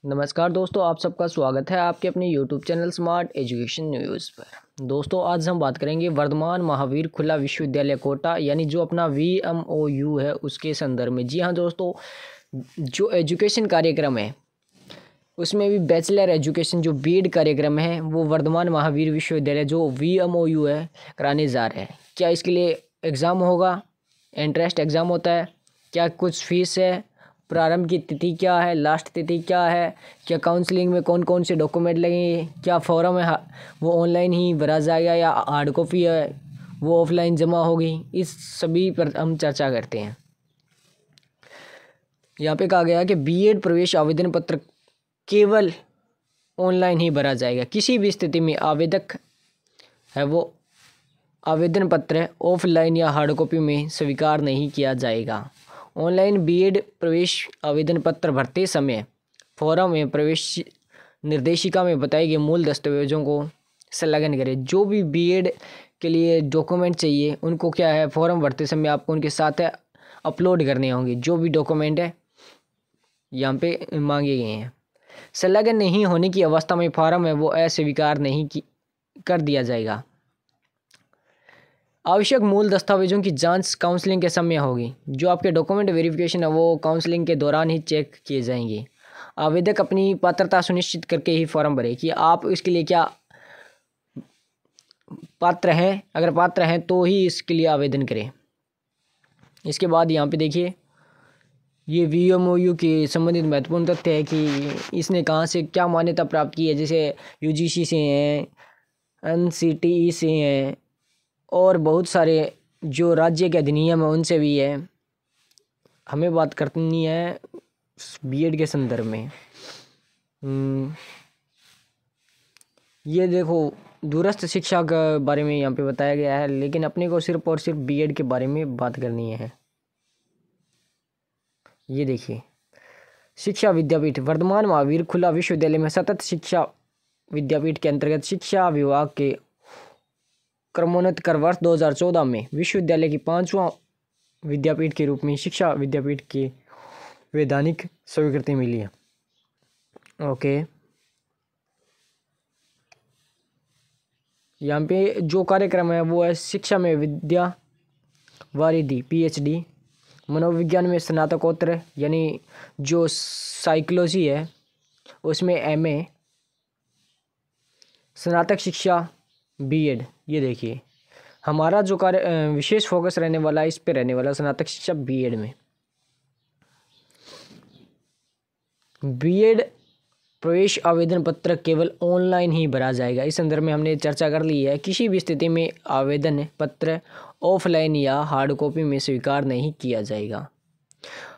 नमस्कार दोस्तों, आप सबका स्वागत है आपके अपने YouTube channel smart education news पर। दोस्तों, आज हम बात करेंगे वर्धमान महावीर खुला विश्वविद्यालय कोटा यानी जो अपना VMOU है उसके संदर्भ में। जी हाँ दोस्तों, जो एजुकेशन कार्यक्रम है उसमें भी बैचलर एजुकेशन जो बीएड कार्यक्रम है वो वर्धमान महावीर विश्वविद्यालय जो VMOU है कराने जा रहे हैं। क्या इसके लिए एग्ज़ाम होगा, एंट्रेंस एग्ज़ाम होता है, क्या कुछ फीस है, प्रारंभ की तिथि क्या है, लास्ट तिथि क्या है, क्या काउंसलिंग में कौन कौन से डॉक्यूमेंट लगेंगे, क्या फॉर्म है वो ऑनलाइन ही भरा जाएगा या हार्ड कॉपी है वो ऑफलाइन जमा होगी, इस सभी पर हम चर्चा करते हैं। यहाँ पे कहा गया है कि बीएड प्रवेश आवेदन पत्र केवल ऑनलाइन ही भरा जाएगा। किसी भी स्थिति में आवेदक है वो आवेदन पत्र ऑफलाइन या हार्ड कॉपी में स्वीकार नहीं किया जाएगा। ऑनलाइन बीएड प्रवेश आवेदन पत्र भरते समय फॉर्म में प्रवेश निर्देशिका में बताए गए मूल दस्तावेजों को संलग्न करें। जो भी बीएड के लिए डॉक्यूमेंट चाहिए उनको क्या है, फॉर्म भरते समय आपको उनके साथ अपलोड करने होंगे। जो भी डॉक्यूमेंट है यहाँ पे मांगे गए हैं, संलग्न नहीं होने की अवस्था में फॉर्म है वो अस्वीकार नहीं कर दिया जाएगा। आवश्यक मूल दस्तावेजों की जांच काउंसलिंग के समय होगी। जो आपके डॉक्यूमेंट वेरिफिकेशन है वो काउंसलिंग के दौरान ही चेक किए जाएंगे। आवेदक अपनी पात्रता सुनिश्चित करके ही फॉर्म भरे कि आप इसके लिए क्या पात्र हैं। अगर पात्र हैं तो ही इसके लिए आवेदन करें। इसके बाद यहाँ पे देखिए, ये VMOU के संबंधित महत्वपूर्ण तथ्य है कि इसने कहाँ से क्या मान्यता प्राप्त की है। जैसे UGC से हैं, NCTE से हैं और बहुत सारे जो राज्य के अधिनियम है उनसे भी है। हमें बात करनी है बीएड के संदर्भ में। ये देखो, दूरस्थ शिक्षा के बारे में यहाँ पे बताया गया है, लेकिन अपने को सिर्फ और सिर्फ बीएड के बारे में बात करनी है। ये देखिए, शिक्षा विद्यापीठ वर्धमान महावीर खुला विश्वविद्यालय में सतत शिक्षा विद्यापीठ के अंतर्गत शिक्षा विभाग के क्रमोन्नत कर वर्ष 2014 में विश्वविद्यालय की 5वां विद्यापीठ के रूप में शिक्षा विद्यापीठ की वैधानिक स्वीकृति मिली है। ओके, यहाँ पे जो कार्यक्रम है वो है शिक्षा में विद्या वारिधि PhD, मनोविज्ञान में स्नातकोत्तर यानी जो साइकोलॉजी है उसमें MA, स्नातक शिक्षा बीएड। ये देखिए, हमारा जो कार्य विशेष फोकस रहने वाला है इस पे रहने वाला स्नातक शिक्षा बीएड में। बीएड प्रवेश आवेदन पत्र केवल ऑनलाइन ही भरा जाएगा। इस संदर्भ में हमने चर्चा कर ली है। किसी भी स्थिति में आवेदन पत्र ऑफलाइन या हार्ड कॉपी में स्वीकार नहीं किया जाएगा।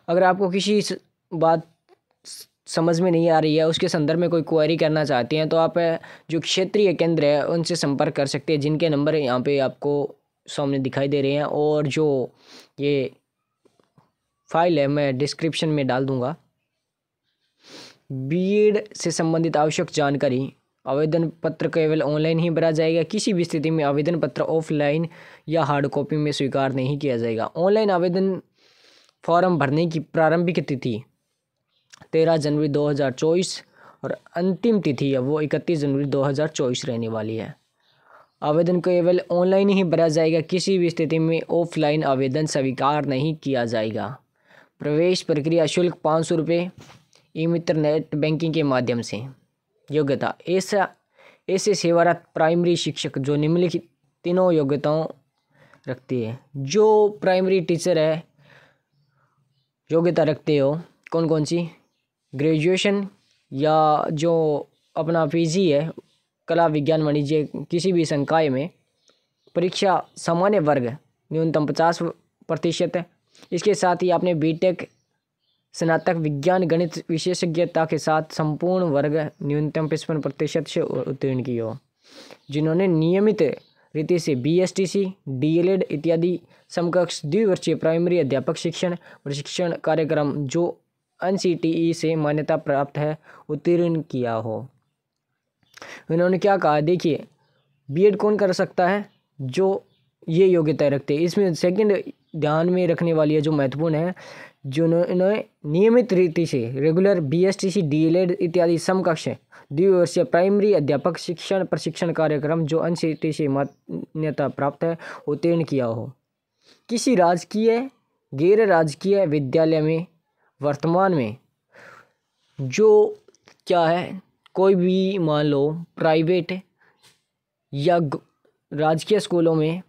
अगर आपको किसी बात समझ में नहीं आ रही है, उसके संदर्भ में कोई क्वेरी करना चाहते हैं तो आप जो क्षेत्रीय केंद्र है उनसे संपर्क कर सकते हैं, जिनके नंबर यहाँ पे आपको सामने दिखाई दे रहे हैं। और जो ये फाइल है मैं डिस्क्रिप्शन में डाल दूंगा। बीएड से संबंधित आवश्यक जानकारी, आवेदन पत्र केवल ऑनलाइन ही भरा जाएगा। किसी भी स्थिति में आवेदन पत्र ऑफलाइन या हार्ड कॉपी में स्वीकार नहीं किया जाएगा। ऑनलाइन आवेदन फॉर्म भरने की प्रारंभिक तिथि 13 जनवरी 2024 और अंतिम तिथि है वो 31 जनवरी 2024 रहने वाली है। आवेदन केवल ऑनलाइन ही भरा जाएगा। किसी भी स्थिति में ऑफलाइन आवेदन स्वीकार नहीं किया जाएगा। प्रवेश प्रक्रिया शुल्क 500 रुपये, ई-मित्र नेट बैंकिंग के माध्यम से। योग्यता, ऐसे सेवारत प्राइमरी शिक्षक जो निम्नलिखित तीनों योग्यताओं रखती है। जो प्राइमरी टीचर है योग्यता रखते हो कौन कौन सी, ग्रेजुएशन या जो अपना PG है कला विज्ञान वाणिज्य किसी भी संकाय में, परीक्षा सामान्य वर्ग न्यूनतम 50%। इसके साथ ही आपने BTech स्नातक विज्ञान गणित विशेषज्ञता के साथ संपूर्ण वर्ग न्यूनतम 55% से उत्तीर्ण की हो। जिन्होंने नियमित रीति से BSTC DLED इत्यादि समकक्ष द्विवर्षीय प्राइमरी अध्यापक शिक्षण प्रशिक्षण कार्यक्रम जो NCTE से मान्यता प्राप्त है उत्तीर्ण किया हो। इन्होंने क्या कहा, देखिए बीएड कौन कर सकता है, जो ये योग्यता रखते हैं। इसमें सेकंड ध्यान में रखने वाली है जो महत्वपूर्ण है, जिन्होंने नियमित रीति से रेगुलर बीएसटीसी डीएलएड इत्यादि समकक्ष द्विवर्षीय प्राइमरी अध्यापक शिक्षण प्रशिक्षण कार्यक्रम जो एनसीटी से मान्यता प्राप्त है उत्तीर्ण किया हो। किसी राजकीय गैर राजकीय विद्यालय में वर्तमान में जो क्या है, कोई भी मान लो प्राइवेट या राजकीय स्कूलों में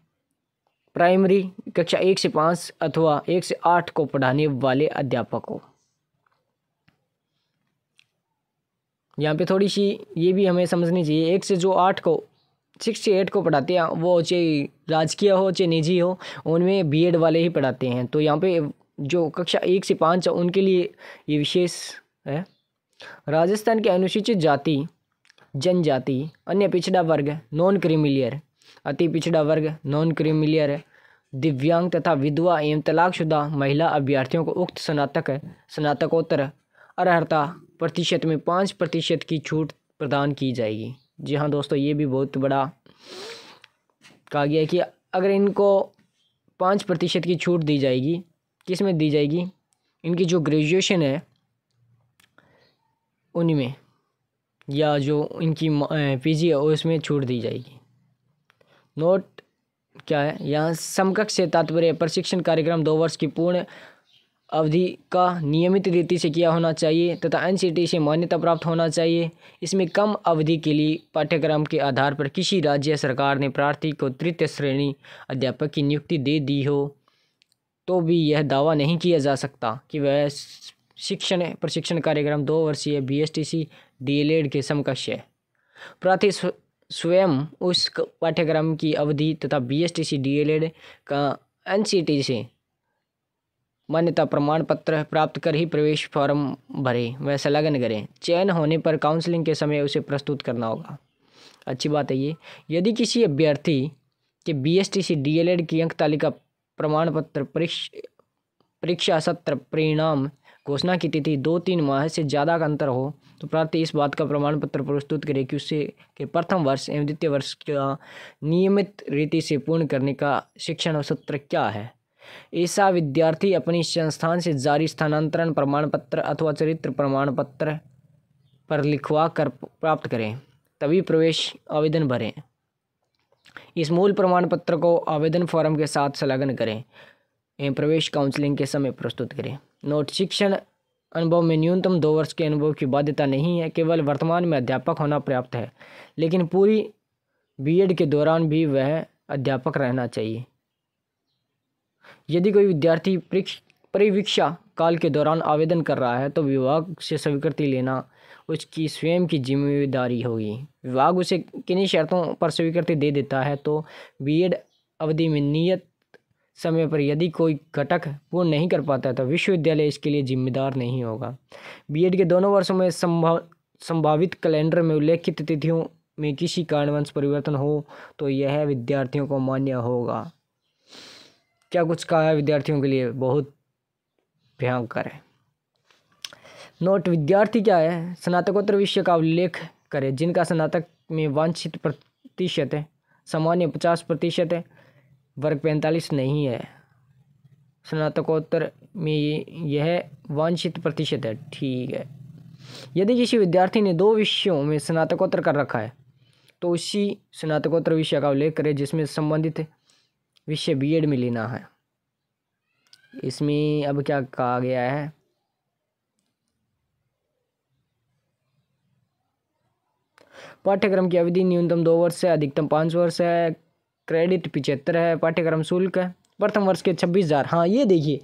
प्राइमरी कक्षा 1 से 5 अथवा 1 से 8 को पढ़ाने वाले अध्यापक हो। यहाँ पे थोड़ी सी ये भी हमें समझनी चाहिए, 1 से जो 8 को 6 से 8 को पढ़ाते हैं वो चाहे राजकीय हो चाहे निजी हो, उनमें बीएड वाले ही पढ़ाते हैं। तो यहाँ पे जो कक्षा 1 से 5 उनके लिए ये विशेष है। राजस्थान के अनुसूचित जाति जनजाति अन्य पिछड़ा वर्ग नॉन क्रीमिलियर अति पिछड़ा वर्ग नॉन क्रीमिलियर दिव्यांग तथा विधवा एवं तलाकशुदा महिला अभ्यर्थियों को उक्त स्नातकोत्तर अर्हता प्रतिशत में 5% की छूट प्रदान की जाएगी। जी हाँ दोस्तों, ये भी बहुत बड़ा कहा गया है कि अगर इनको 5% की छूट दी जाएगी, किस में दी जाएगी, इनकी जो ग्रेजुएशन है उनमें, या जो इनकी पीजी है उसमें छूट दी जाएगी। नोट क्या है यहाँ, समकक्ष से तात्पर्य प्रशिक्षण कार्यक्रम 2 वर्ष की पूर्ण अवधि का नियमित रीति से किया होना चाहिए तथा एनसीटी से मान्यता प्राप्त होना चाहिए। इसमें कम अवधि के लिए पाठ्यक्रम के आधार पर किसी राज्य सरकार ने प्रार्थी को तृतीय श्रेणी अध्यापक की नियुक्ति दे दी हो तो भी यह दावा नहीं किया जा सकता कि वह शिक्षण प्रशिक्षण कार्यक्रम 2 वर्षीय बीएसटीसी डीएलएड के समकक्ष है। प्रार्थी स्वयं उस पाठ्यक्रम की अवधि तथा बीएसटीसी डीएलएड का एनसीटी से मान्यता प्रमाण पत्र प्राप्त कर ही प्रवेश फॉर्म भरे व संलग्न करें। चयन होने पर काउंसलिंग के समय उसे प्रस्तुत करना होगा। अच्छी बात है ये। यदि किसी अभ्यर्थी के बीएसटीसी डीएलएड की अंक तालिका प्रमाण पत्र परीक्षा सत्र परिणाम घोषणा की तिथि 2-3 माह से ज़्यादा का अंतर हो तो प्रार्थी इस बात का प्रमाण पत्र प्रस्तुत करे कि उससे के प्रथम वर्ष एवं द्वितीय वर्ष का नियमित रीति से पूर्ण करने का शिक्षण सत्र क्या है। ऐसा विद्यार्थी अपनी संस्थान से जारी स्थानांतरण प्रमाण पत्र अथवा चरित्र प्रमाण पत्र पर लिखवा कर प्राप्त करें, तभी प्रवेश आवेदन भरें। इस मूल प्रमाण पत्र को आवेदन फॉर्म के साथ संलग्न करें एवं प्रवेश काउंसलिंग के समय प्रस्तुत करें। नोट, शिक्षण अनुभव में न्यूनतम 2 वर्ष के अनुभव की बाध्यता नहीं है, केवल वर्तमान में अध्यापक होना पर्याप्त है, लेकिन पूरी बीएड के दौरान भी वह अध्यापक रहना चाहिए। यदि कोई विद्यार्थी परिवीक्षा काल के दौरान आवेदन कर रहा है तो विभाग से स्वीकृति लेना उसकी स्वयं की जिम्मेदारी होगी। विभाग उसे किन्हीं शर्तों पर स्वीकृति दे देता है तो बीएड अवधि में नियत समय पर यदि कोई घटक पूर्ण नहीं कर पाता तो विश्वविद्यालय इसके लिए जिम्मेदार नहीं होगा। बीएड के दोनों वर्षों में संभावित कैलेंडर में उल्लेखित तिथियों में किसी कारणवश परिवर्तन हो तो यह विद्यार्थियों को मान्य होगा। क्या कुछ कहा है विद्यार्थियों के लिए, बहुत भयंकर है। नोट, विद्यार्थी क्या है, स्नातकोत्तर विषय का उल्लेख करें जिनका स्नातक में वांछित प्रतिशत है, सामान्य 50% है, वर्ग 45 नहीं है। स्नातकोत्तर में यह वांछित प्रतिशत है, ठीक है। यदि किसी विद्यार्थी ने 2 विषयों में स्नातकोत्तर कर रखा है तो उसी स्नातकोत्तर विषय का उल्लेख करें जिसमें संबंधित विषय बीएड में लेना है। इसमें अब क्या कहा गया है, पाठ्यक्रम की अवधि न्यूनतम 2 वर्ष है, अधिकतम 5 वर्ष है, क्रेडिट 75 है, पाठ्यक्रम शुल्क है प्रथम वर्ष के 26,000। हाँ ये देखिए,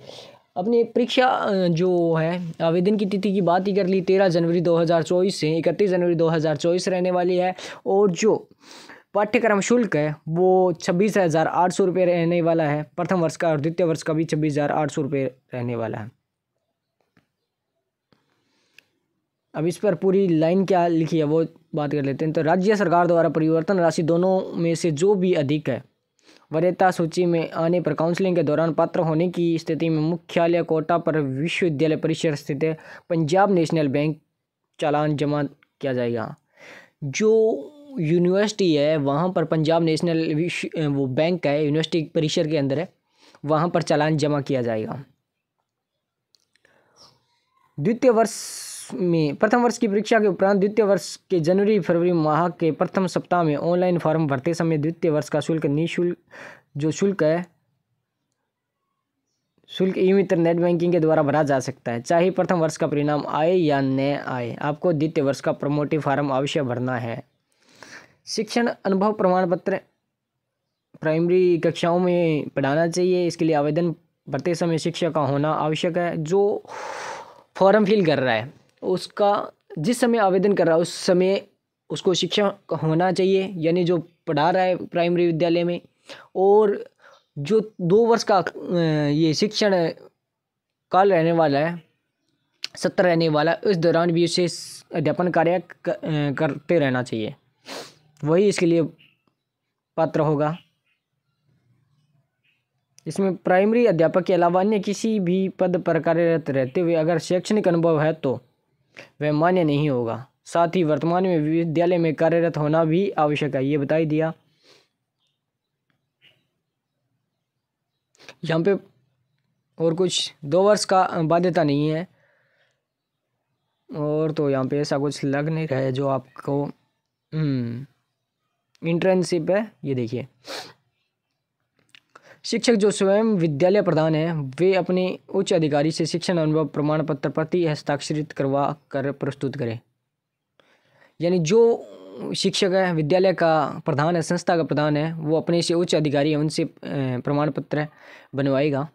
अपनी परीक्षा जो है आवेदन की तिथि की बात ही कर ली, 13 जनवरी 2024 से 31 जनवरी 2024 रहने वाली है, और जो पाठ्यक्रम शुल्क है वो 26,800 रुपये रहने वाला है प्रथम वर्ष का, और द्वितीय वर्ष का भी 26,800 रुपये रहने वाला है। अब इस पर पूरी लाइन क्या लिखी है वो बात कर लेते हैं। तो राज्य सरकार द्वारा परिवर्तन राशि दोनों में से जो भी अधिक है वरीयता सूची में आने पर काउंसलिंग के दौरान पात्र होने की स्थिति में मुख्यालय कोटा पर विश्वविद्यालय परिसर स्थित पंजाब नेशनल बैंक चालान जमा किया जाएगा। जो यूनिवर्सिटी है वहाँ पर पंजाब नेशनल वो बैंक है, यूनिवर्सिटी परिसर के अंदर है, वहाँ पर चालान जमा किया जाएगा। द्वितीय वर्ष में प्रथम वर्ष की परीक्षा के उपरांत द्वितीय वर्ष के जनवरी फरवरी माह के प्रथम सप्ताह में ऑनलाइन फॉर्म भरते समय द्वितीय वर्ष का शुल्क निःशुल्क जो शुल्क ई मित्र नेट बैंकिंग के द्वारा भरा जा सकता है, चाहे प्रथम वर्ष का परिणाम आए या न आए। आपको द्वितीय वर्ष का प्रमोटिव फॉर्म अवश्य भरना है। शिक्षण अनुभव प्रमाण पत्र प्राइमरी कक्षाओं में पढ़ाना चाहिए। इसके लिए आवेदन भरते समय शिक्षक का होना आवश्यक है। जो फॉर्म फिल कर रहा है उसका जिस समय आवेदन कर रहा है उस समय उसको शिक्षक होना चाहिए, यानी जो पढ़ा रहा है प्राइमरी विद्यालय में। और जो 2 वर्ष का ये शिक्षण काल रहने वाला है, सत्र रहने वाला है, उस दौरान भी उसे अध्यापन कार्य करते रहना चाहिए, वही इसके लिए पात्र होगा। इसमें प्राइमरी अध्यापक के अलावा अन्य किसी भी पद पर कार्यरत रहते हुए अगर शैक्षणिक अनुभव है तो वह मान्य नहीं होगा। साथ ही वर्तमान में विद्यालय में कार्यरत होना भी आवश्यक है, ये बता ही दिया। यहाँ पे और कुछ 2 वर्ष का बाध्यता नहीं है, और तो यहाँ पे ऐसा कुछ लग नहीं रहा है जो आपको इंटर्नशिप है। ये देखिए, शिक्षक जो स्वयं विद्यालय प्रधान है वे अपने उच्च अधिकारी से शिक्षण अनुभव प्रमाण पत्र प्रति हस्ताक्षरित करवा कर प्रस्तुत करें। यानी जो शिक्षक है, विद्यालय का प्रधान है, संस्था का प्रधान है, वो अपने से उच्च अधिकारी है उनसे प्रमाण पत्र बनवाएगा।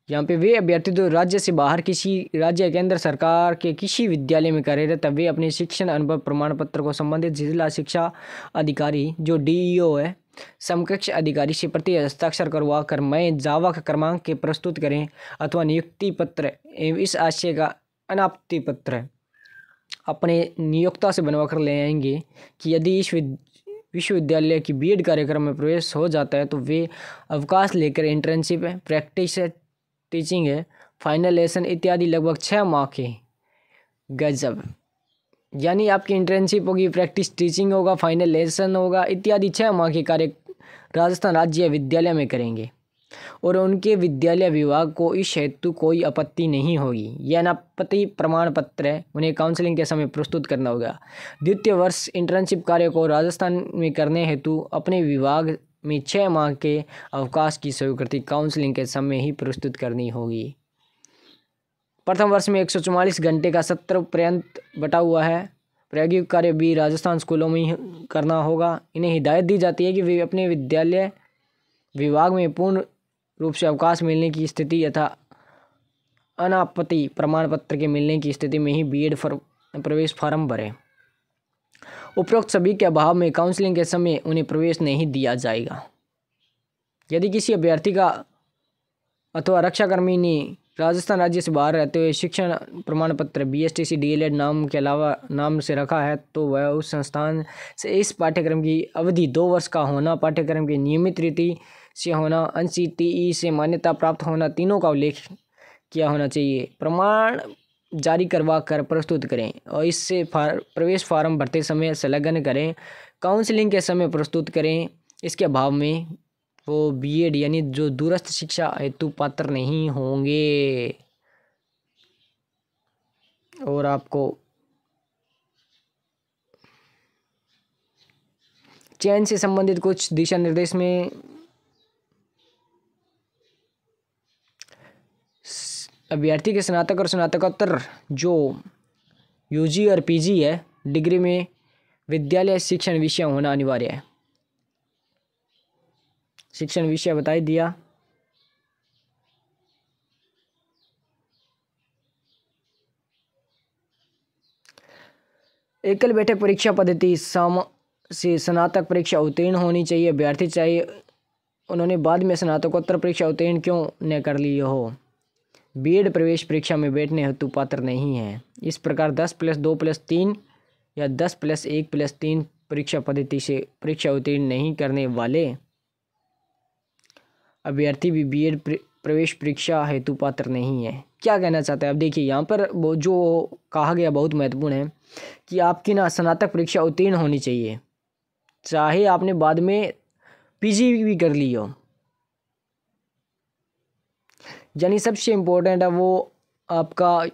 यहाँ पे वे अभ्यर्थी जो राज्य से बाहर किसी राज्य केंद्र सरकार के किसी विद्यालय में कार्यरत है वे अपने शिक्षण अनुभव प्रमाण पत्र को संबंधित जिला शिक्षा अधिकारी जो डीईओ है समकक्ष अधिकारी से प्रति हस्ताक्षर करवा कर मैं जावा का क्रमांक के प्रस्तुत करें अथवा नियुक्ति पत्र एवं इस आशय का अनापत्ति पत्र अपने नियोक्ता से बनवा कर ले आएंगे कि यदि इस विश्वविद्यालय की बीएड कार्यक्रम में प्रवेश हो जाता है तो वे अवकाश लेकर इंटर्नशिप है, प्रैक्टिस है, टीचिंग है, फाइनल लेसन इत्यादि लगभग 6 माह के। गजब, यानी आपकी इंटर्नशिप होगी, प्रैक्टिस टीचिंग होगा, फाइनल लेसन होगा इत्यादि 6 माह के कार्य राजस्थान राज्य विद्यालय में करेंगे और उनके विद्यालय विभाग को इस हेतु कोई आपत्ति नहीं होगी। यह अनापत्ति प्रमाण पत्र है, उन्हें काउंसलिंग के समय प्रस्तुत करना होगा। द्वितीय वर्ष इंटर्नशिप कार्य को राजस्थान में करने हेतु अपने विभाग में 6 माह के अवकाश की स्वीकृति काउंसलिंग के समय ही प्रस्तुत करनी होगी। प्रथम वर्ष में 144 घंटे का सत्र पर्यंत बटा हुआ है। प्रायोगिक कार्य भी राजस्थान स्कूलों में ही करना होगा। इन्हें हिदायत दी जाती है कि वे अपने विद्यालय विभाग में पूर्ण रूप से अवकाश मिलने की स्थिति तथा अनापत्ति प्रमाण पत्र के मिलने की स्थिति में ही बीएड प्रवेश फॉर्म भरें। उपरोक्त सभी के अभाव में काउंसलिंग के समय उन्हें प्रवेश नहीं दिया जाएगा। यदि किसी अभ्यर्थी का अथवा रक्षाकर्मी ने राजस्थान राज्य से बाहर रहते हुए शिक्षण प्रमाण पत्र बीएसटीसी डीएलएड नाम के अलावा नाम से रखा है तो वह उस संस्थान से इस पाठ्यक्रम की अवधि 2 वर्ष का होना, पाठ्यक्रम की नियमित रीति से होना, एनसीटीई से मान्यता प्राप्त होना, तीनों का उल्लेख किया होना चाहिए। प्रमाण जारी करवा कर प्रस्तुत करें और इससे प्रवेश फॉर्म भरते समय संलग्न करें। काउंसलिंग के समय प्रस्तुत करें। इसके अभाव में वो बीएड यानी जो दूरस्थ शिक्षा हेतु पात्र नहीं होंगे। और आपको चयन से संबंधित कुछ दिशा निर्देश में अभ्यर्थी के स्नातक और स्नातकोत्तर जो यूजी और पीजी है डिग्री में विद्यालय शिक्षण विषय होना अनिवार्य है। शिक्षण विषय बता ही दिया। एकल बैठक परीक्षा पद्धति से स्नातक परीक्षा उत्तीर्ण होनी चाहिए। अभ्यर्थी चाहिए उन्होंने बाद में स्नातकोत्तर परीक्षा उत्तीर्ण क्यों न कर ली हो, बीएड प्रवेश परीक्षा में बैठने हेतु पात्र नहीं है। इस प्रकार 10+2+3 या 10+1+3 परीक्षा पद्धति से परीक्षा उत्तीर्ण नहीं करने वाले अभ्यर्थी भी बीएड प्रवेश परीक्षा हेतु पात्र नहीं है। क्या कहना चाहता है, अब देखिए यहाँ पर जो कहा गया बहुत महत्वपूर्ण है कि आपकी ना स्नातक परीक्षा उत्तीर्ण होनी चाहिए, चाहे आपने बाद में पीजी भी कर ली हो। यानी सबसे इम्पोर्टेंट है वो आपका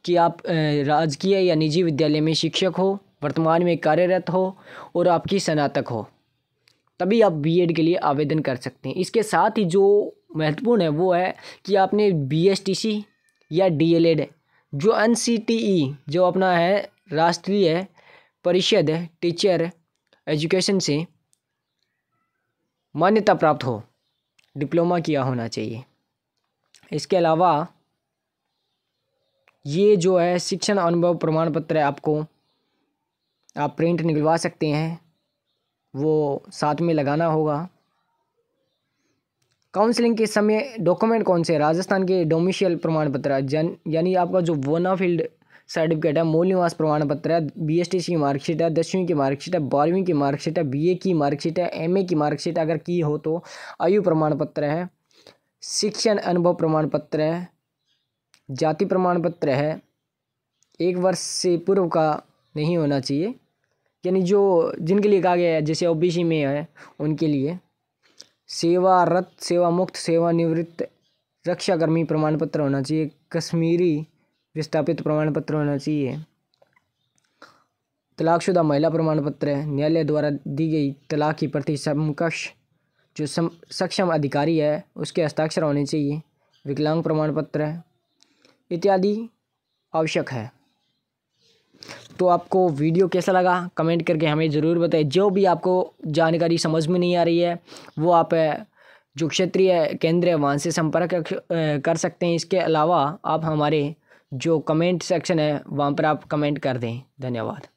कि आप राजकीय या निजी विद्यालय में शिक्षक हो, वर्तमान में कार्यरत हो और आपकी स्नातक हो, तभी आप बीएड के लिए आवेदन कर सकते हैं। इसके साथ ही जो महत्वपूर्ण है वो है कि आपने बीएसटीसी या डीएलएड जो एनसीटीई जो अपना है राष्ट्रीय परिषद टीचर एजुकेशन से मान्यता प्राप्त हो, डिप्लोमा किया होना चाहिए। इसके अलावा ये जो है शिक्षण अनुभव प्रमाण पत्र है, आपको आप प्रिंट निकलवा सकते हैं, वो साथ में लगाना होगा। काउंसलिंग के समय डॉक्यूमेंट कौन से? राजस्थान के डोमिशियल प्रमाण पत्र यानी आपका जो बोनाफिड सर्टिफिकेट है, मूल निवास प्रमाण पत्र है, बीएसटीसी की मार्कशीट है, 10वीं की मार्कशीट है, 12वीं की मार्कशीट है, बीए की मार्कशीट है, एमए की मार्कशीट अगर की हो तो आयु प्रमाण पत्र है, शिक्षण अनुभव प्रमाण पत्र है, जाति प्रमाण पत्र है, 1 वर्ष से पूर्व का नहीं होना चाहिए, यानी जो जिनके लिए कहा गया है जैसे ओबीसी में है उनके लिए, सेवारत, सेवा मुक्त, सेवानिवृत्त, रक्षाकर्मी प्रमाण पत्र होना चाहिए, कश्मीरी विस्थापित प्रमाण पत्र होना चाहिए, तलाकशुदा महिला प्रमाण पत्र है, न्यायालय द्वारा दी गई तलाक की प्रति समकक्ष जो सक्षम अधिकारी है उसके हस्ताक्षर होने चाहिए, विकलांग प्रमाण पत्र है इत्यादि आवश्यक है। तो आपको वीडियो कैसा लगा कमेंट करके हमें ज़रूर बताएं। जो भी आपको जानकारी समझ में नहीं आ रही है वो आप जो क्षेत्रीय केंद्र है वहाँ से संपर्क कर सकते हैं। इसके अलावा आप हमारे जो कमेंट सेक्शन है वहाँ पर आप कमेंट कर दें। धन्यवाद।